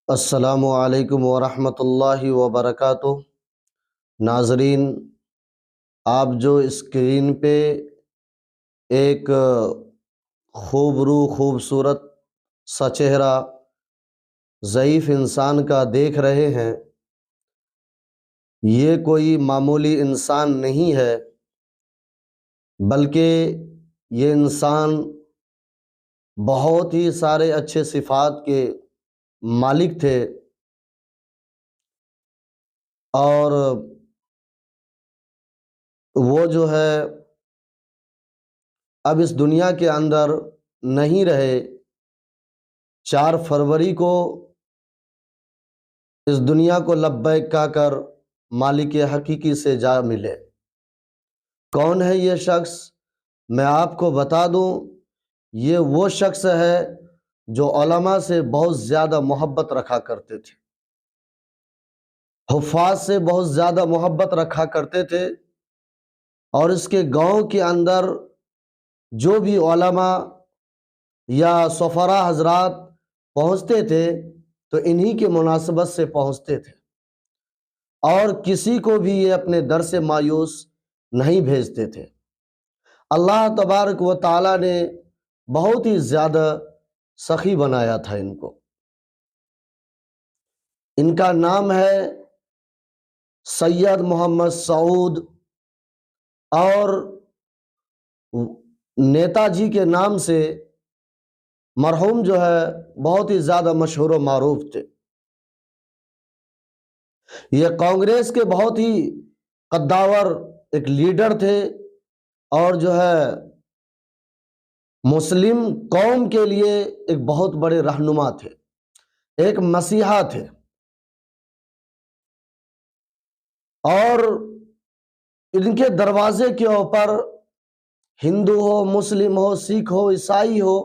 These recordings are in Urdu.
السلام علیکم ورحمۃ اللہ وبرکاتہ۔ ناظرین، آپ جو اسکرین پہ ایک خوبصورت سا چہرہ ضعیف انسان کا دیکھ رہے ہیں، یہ کوئی معمولی انسان نہیں ہے، بلکہ یہ انسان بہت ہی سارے اچھے صفات کے مالک تھے، اور وہ جو ہے اب اس دنیا کے اندر نہیں رہے۔ 4 فروری کو اس دنیا کو لبیک کہہ کر مالک حقیقی سے جا ملے۔ کون ہے یہ شخص؟ میں آپ کو بتا دوں، یہ وہ شخص ہے جو علماء سے بہت زیادہ محبت رکھا کرتے تھے، حفاظ سے بہت زیادہ محبت رکھا کرتے تھے، اور اس کے گاؤں کے اندر جو بھی علماء یا سفراء حضرات پہنچتے تھے تو انہی کے مناسبت سے پہنچتے تھے، اور کسی کو بھی یہ اپنے در سے مایوس نہیں بھیجتے تھے۔ اللہ تبارک و تعالیٰ نے بہت ہی زیادہ سخی بنایا تھا ان کو۔ ان کا نام ہے سید محمد سعود، اور نیتا جی کے نام سے مرحوم جو ہے بہت ہی زیادہ مشہور و معروف تھے۔ یہ کانگریس کے بہت ہی قداور ایک لیڈر تھے، اور جو ہے مسلم قوم کے لیے ایک بہت بڑے رہنما تھے، ایک مسیحا تھے، اور ان کے دروازے کے اوپر ہندو ہو، مسلم ہو، سکھ ہو، عیسائی ہو،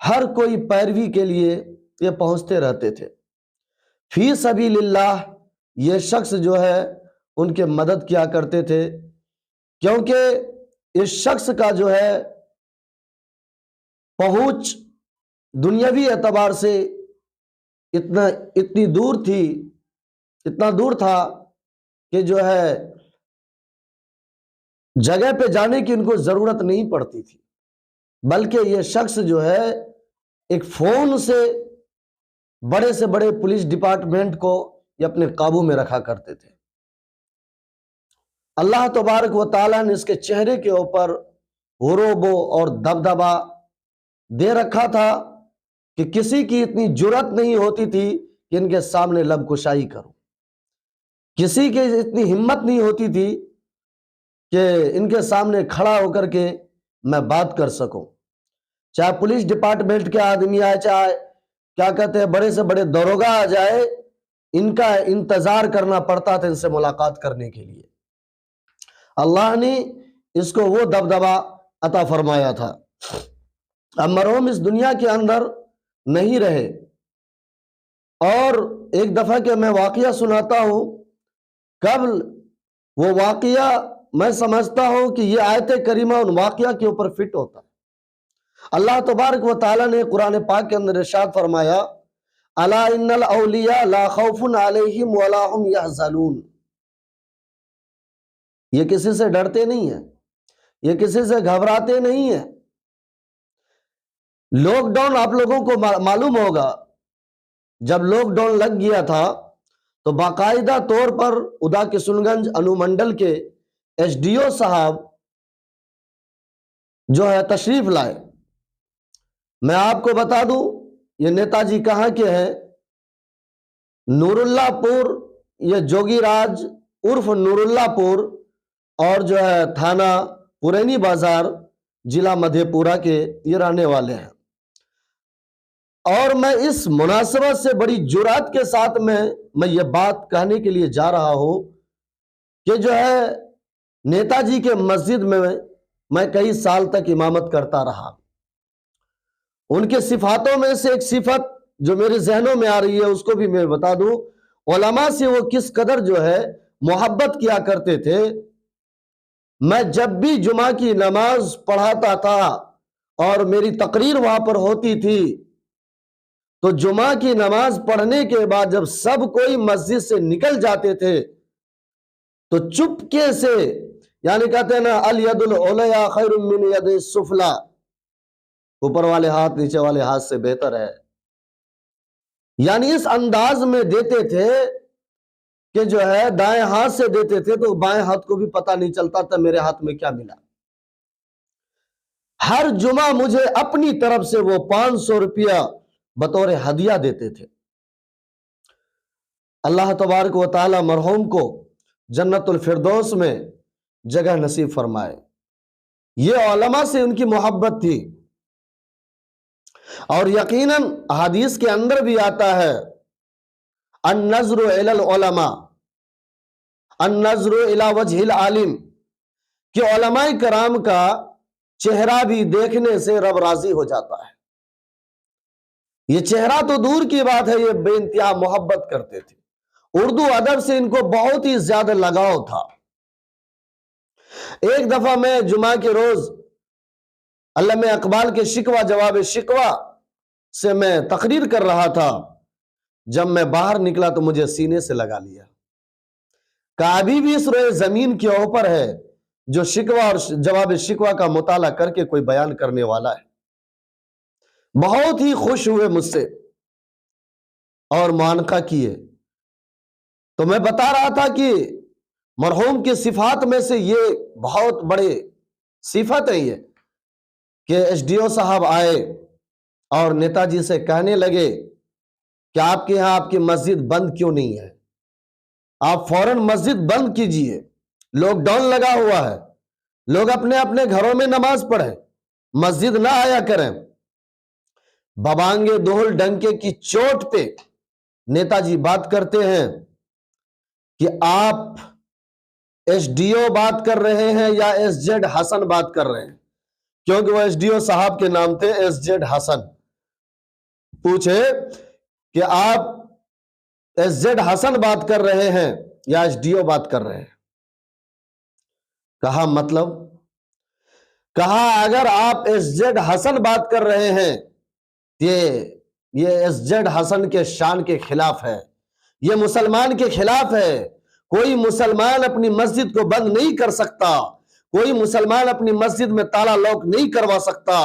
ہر کوئی پیروی کے لیے یہ پہنچتے رہتے تھے۔ فی سبیل اللہ یہ شخص جو ہے ان کے مدد کیا کرتے تھے، کیونکہ اس شخص کا جو ہے پہنچ دنیاوی اعتبار سے اتنی دور تھی، اتنا دور تھا کہ جو ہے جگہ پہ جانے کی ان کو ضرورت نہیں پڑتی تھی، بلکہ یہ شخص جو ہے ایک فون سے بڑے پولیس ڈپارٹمنٹ کو یہ اپنے قابو میں رکھا کرتے تھے۔ اللہ تبارک و تعالیٰ نے اس کے چہرے کے اوپر غروب اور دبدبا دے رکھا تھا کہ کسی کی اتنی جرأت نہیں ہوتی تھی کہ ان کے سامنے لب کشائی کروں، کسی کی اتنی ہمت نہیں ہوتی تھی کہ ان کے سامنے کھڑا ہو کر کے میں بات کر سکوں۔ چاہے پولیس ڈپارٹمنٹ کے آدمی آئے، چاہے کیا کہتے ہیں بڑے سے بڑے داروغہ آ جائے، ان کا انتظار کرنا پڑتا تھا ان سے ملاقات کرنے کے لیے۔ اللہ نے اس کو وہ دبدبا عطا فرمایا تھا۔ اب مرحوم اس دنیا کے اندر نہیں رہے، اور ایک دفعہ کہ میں واقعہ سناتا ہوں، قبل وہ واقعہ میں سمجھتا ہوں کہ یہ آیت کریمہ ان واقعہ کے اوپر فٹ ہوتا ہے۔ اللہ تبارک و تعالیٰ نے قرآن پاک کے اندر ارشاد فرمایا، الا ان الاولیاء لا خوف علیہم ولا هم یحزنون۔ یہ کسی سے ڈرتے نہیں ہیں، یہ کسی سے گھبراتے نہیں ہیں۔ لاک ڈاؤن آپ لوگوں کو معلوم ہوگا، جب لاک ڈاؤن لگ گیا تھا تو باقاعدہ طور پر ادا کشن گنج انومنڈل کے ایس ڈی او صاحب جو ہے تشریف لائے۔ میں آپ کو بتا دوں یہ نیتا جی کہاں کے ہیں، نور اللہ پور، یہ جوگی راج عرف نور اللہ پور، اور جو ہے تھانہ پورینی بازار، ضلع مدھے پورہ کے یہ رہنے والے ہیں۔ اور میں اس مناسبت سے بڑی جرات کے ساتھ میں یہ بات کہنے کے لیے جا رہا ہوں کہ جو ہے نیتا جی کے مسجد میں کئی سال تک امامت کرتا رہا۔ ان کے صفاتوں میں سے ایک صفت جو میرے ذہنوں میں آ رہی ہے اس کو بھی میں بتا دوں، علماء سے وہ کس قدر جو ہے محبت کیا کرتے تھے۔ میں جب بھی جمعہ کی نماز پڑھاتا تھا اور میری تقریر وہاں پر ہوتی تھی تو جمعہ کی نماز پڑھنے کے بعد جب سب کوئی مسجد سے نکل جاتے تھے تو چپکے سے، یعنی کہتے ہیں نا الید العلیٰ خیر من ید السفلی، اوپر والے ہاتھ نیچے والے ہاتھ سے بہتر ہے، یعنی اس انداز میں دیتے تھے کہ جو ہے دائیں ہاتھ سے دیتے تھے تو بائیں ہاتھ کو بھی پتہ نہیں چلتا تھا میرے ہاتھ میں کیا ملا۔ ہر جمعہ مجھے اپنی طرف سے وہ 500 روپیہ بطور ہدیہ دیتے تھے۔ اللہ تبارک و تعالی مرحوم کو جنت الفردوس میں جگہ نصیب فرمائے۔ یہ علماء سے ان کی محبت تھی، اور یقیناً حدیث کے اندر بھی آتا ہے النظر الی العلماء، النظر الی وجہ العالم، کہ علماء کرام کا چہرہ بھی دیکھنے سے رب راضی ہو جاتا ہے۔ یہ چہرہ تو دور کی بات ہے، یہ بے انتہا محبت کرتے تھے، اردو ادب سے ان کو بہت ہی زیادہ لگاؤ تھا۔ ایک دفعہ میں جمعہ کے روز علامہ اقبال کے شکوہ جواب شکوہ سے میں تقریر کر رہا تھا، جب میں باہر نکلا تو مجھے سینے سے لگا لیا، کہا ابھی بھی اس روئے زمین کے اوپر ہے جو شکوہ اور جواب شکوہ کا مطالعہ کر کے کوئی بیان کرنے والا ہے۔ بہت ہی خوش ہوئے مجھ سے اور معانقہ کیے، تو میں بتا رہا تھا کہ مرحوم کی صفات میں سے یہ بہت بڑے صفت ہے یہ کہ ایس ڈی او صاحب آئے اور نیتا جی سے کہنے لگے کہ آپ کے ہاں آپ کی مسجد بند کیوں نہیں ہے، آپ فوراً مسجد بند کیجئے، لاک ڈاؤن لگا ہوا ہے، لوگ اپنے اپنے گھروں میں نماز پڑھیں، مسجد نہ آیا کریں۔ ببانگے دہل ڈنکے کی چوٹ پہ نیتا جی بات کرتے ہیں کہ آپ ایس ڈی او بات کر رہے ہیں یا ایس جیڈ حسن بات کر رہے ہیں، کیونکہ وہ ایس ڈی او صاحب کے نام تھے ایس جیڈ حسن۔ پوچھے کہ آپ ایس جیڈ حسن بات کر رہے ہیں یا ایس ڈی او بات کر رہے ہیں؟ کہا مطلب؟ کہا اگر آپ ایس جیڈ حسن بات کر رہے ہیں یہ ایس جیڈ حسن کے شان کے خلاف ہے، یہ مسلمان کے خلاف ہے۔ کوئی مسلمان اپنی مسجد کو بند نہیں کر سکتا، کوئی مسلمان اپنی مسجد میں تالا لاک نہیں کروا سکتا،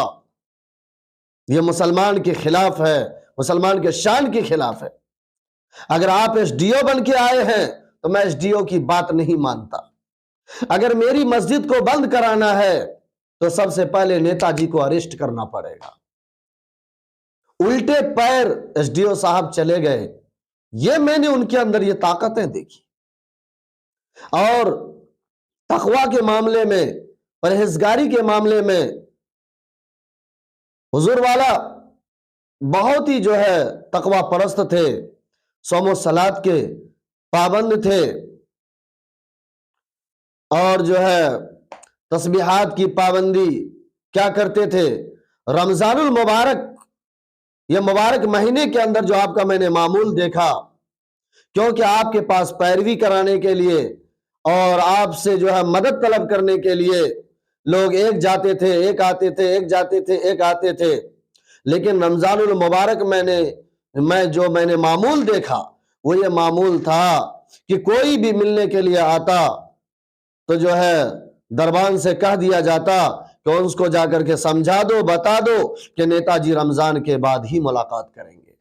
یہ مسلمان کے خلاف ہے، مسلمان کے شان کے خلاف ہے۔ اگر آپ ایس ڈی او بن کے آئے ہیں تو میں ایس ڈی او کی بات نہیں مانتا۔ اگر میری مسجد کو بند کرانا ہے تو سب سے پہلے نیتا جی کو اریسٹ کرنا پڑے گا۔ الٹے پیر ایس ڈی او صاحب چلے گئے۔ یہ میں نے ان کے اندر یہ طاقتیں دیکھی، اور تقوی کے معاملے میں، پرہیزگاری کے معاملے میں حضور والا بہت ہی جو ہے تقوی پرست تھے، صوم و صلات کے پابند تھے، اور جو ہے تسبیحات کی پابندی کیا کرتے تھے۔ رمضان المبارک، یہ مبارک مہینے کے اندر جو آپ کا میں نے معمول دیکھا، کیونکہ آپ کے پاس پیروی کرانے کے لیے اور آپ سے جو ہے مدد طلب کرنے کے لیے لوگ ایک جاتے تھے، ایک آتے تھے، ایک جاتے تھے، ایک آتے تھے، لیکن رمضان المبارک میں نے معمول دیکھا وہ یہ معمول تھا کہ کوئی بھی ملنے کے لیے آتا تو جو ہے دربان سے کہہ دیا جاتا کہ اس کو جا کر کے سمجھا دو، بتا دو کہ نیتا جی رمضان کے بعد ہی ملاقات کریں گے،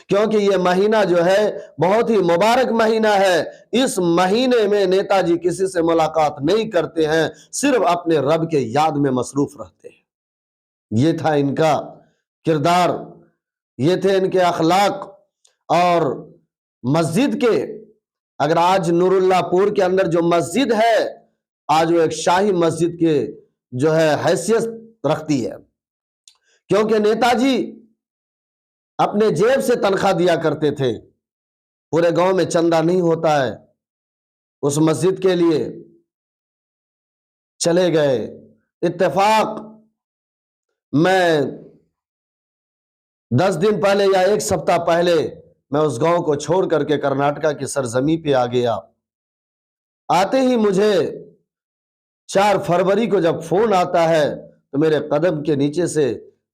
کیونکہ یہ مہینہ جو ہے بہت ہی مبارک مہینہ ہے۔ اس مہینے میں نیتا جی کسی سے ملاقات نہیں کرتے ہیں، صرف اپنے رب کے یاد میں مصروف رہتے ہیں۔ یہ تھا ان کا کردار، یہ تھے ان کے اخلاق۔ اور مسجد کے، اگر آج نور اللہ پور کے اندر جو مسجد ہے، آج وہ ایک شاہی مسجد کے جو ہے حیثیت رکھتی ہے، کیونکہ نیتا جی اپنے جیب سے تنخواہ دیا کرتے تھے، پورے گاؤں میں چندہ نہیں ہوتا ہے، اس مسجد کے لیے چلے گئے۔ اتفاق میں 10 دن پہلے یا 1 ہفتہ پہلے میں اس گاؤں کو چھوڑ کر کے کرناٹکا کی سرزمین پہ آ گیا۔ آتے ہی مجھے 4 فروری کو جب فون آتا ہے تو میرے قدم کے نیچے سے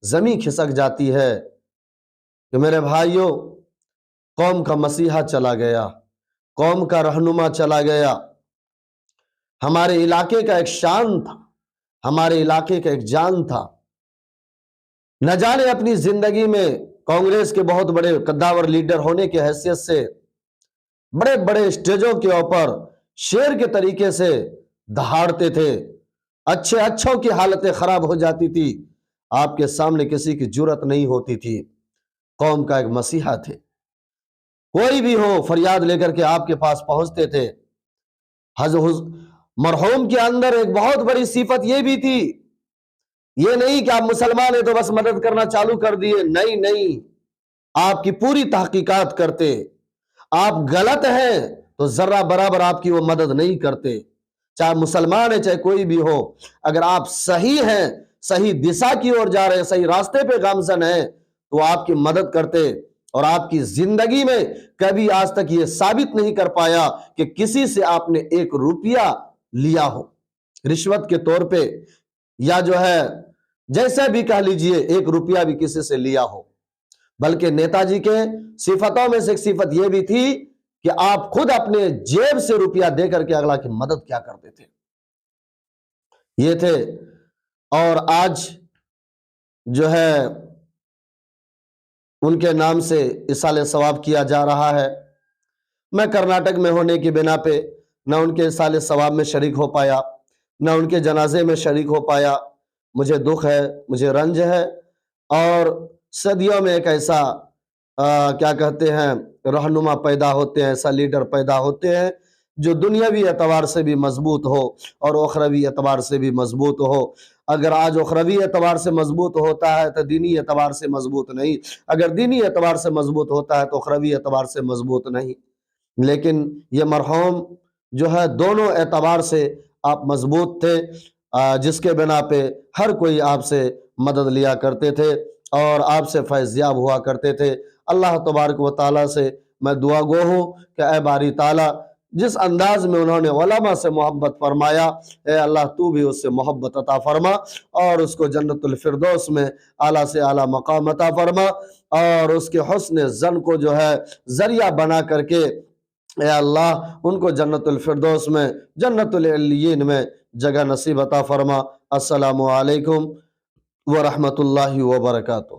زمین کھسک جاتی ہے۔ کہ میرے بھائیوں، قوم کا مسیحا چلا گیا، قوم کا رہنما چلا گیا، ہمارے علاقے کا ایک شان تھا، ہمارے علاقے کا ایک جان تھا۔ نہ جانے اپنی زندگی میں کانگریس کے بہت بڑے قداور لیڈر ہونے کی حیثیت سے بڑے بڑے اسٹیجوں کے اوپر شیر کے طریقے سے دہاڑتے تھے، اچھوں کی حالتیں خراب ہو جاتی تھی، آپ کے سامنے کسی کی جرت نہیں ہوتی تھی۔ قوم کا ایک مسیحا تھے، کوئی بھی ہو فریاد لے کر کے آپ کے پاس پہنچتے تھے۔ مرحوم کے اندر ایک بہت بڑی صفت یہ بھی تھی، یہ نہیں کہ آپ مسلمان ہیں تو بس مدد کرنا چالو کر دیے، نہیں، آپ کی پوری تحقیقات کرتے، آپ غلط ہیں تو ذرہ برابر آپ کی وہ مدد نہیں کرتے، چاہے مسلمان ہے چاہے کوئی بھی ہو، اگر آپ صحیح ہیں، صحیح دشا کی اور جا رہے ہیں، صحیح راستے پہ گامزن ہیں تو آپ کی مدد کرتے۔ اور آپ کی زندگی میں کبھی آج تک یہ ثابت نہیں کر پایا کہ کسی سے آپ نے 1 روپیہ لیا ہو رشوت کے طور پہ، یا جو ہے جیسے بھی کہہ لیجئے 1 روپیہ بھی کسی سے لیا ہو، بلکہ نیتا جی کے صفتوں میں سے ایک صفت یہ بھی تھی کہ آپ خود اپنے جیب سے روپیہ دے کر کے اگلا کی مدد کیا کرتے تھے، یہ تھے۔ اور آج جو ہے ان کے نام سے اصال ثواب کیا جا رہا ہے۔ میں کرناٹک میں ہونے کی بنا پہ نہ ان کے اصال ثواب میں شریک ہو پایا، نہ ان کے جنازے میں شریک ہو پایا، مجھے دکھ ہے، مجھے رنج ہے۔ اور صدیوں میں ایک ایسا کیا کہتے ہیں رہنما پیدا ہوتے ہیں، ایسا لیڈر پیدا ہوتے ہیں جو دنیاوی اعتبار سے بھی مضبوط ہو اور اخروی اعتبار سے بھی مضبوط ہو۔ اگر آج اخروی اعتبار سے مضبوط ہوتا ہے تو دینی اعتبار سے مضبوط نہیں، اگر دینی اعتبار سے مضبوط ہوتا ہے تو اخروی اعتبار سے مضبوط نہیں۔ لیکن یہ مرحوم جو ہے دونوں اعتبار سے آپ مضبوط تھے، جس کے بنا پہ ہر کوئی آپ سے مدد لیا کرتے تھے اور آپ سے فیض یاب ہوا کرتے تھے۔ اللہ تبارک و تعالیٰ سے میں دعا گو ہوں کہ اے باری تعالیٰ، جس انداز میں انہوں نے علماء سے محبت فرمایا، اے اللہ تو بھی اس سے محبت عطا فرما اور اس کو جنت الفردوس میں اعلیٰ سے اعلیٰ مقام عطا فرما، اور اس کے حسن ظن کو جو ہے ذریعہ بنا کر کے اے اللہ ان کو جنت الفردوس میں، جنت العلیین میں جگہ نصیب عطا فرما۔ السلام علیکم ورحمۃ اللہ وبرکاتہ۔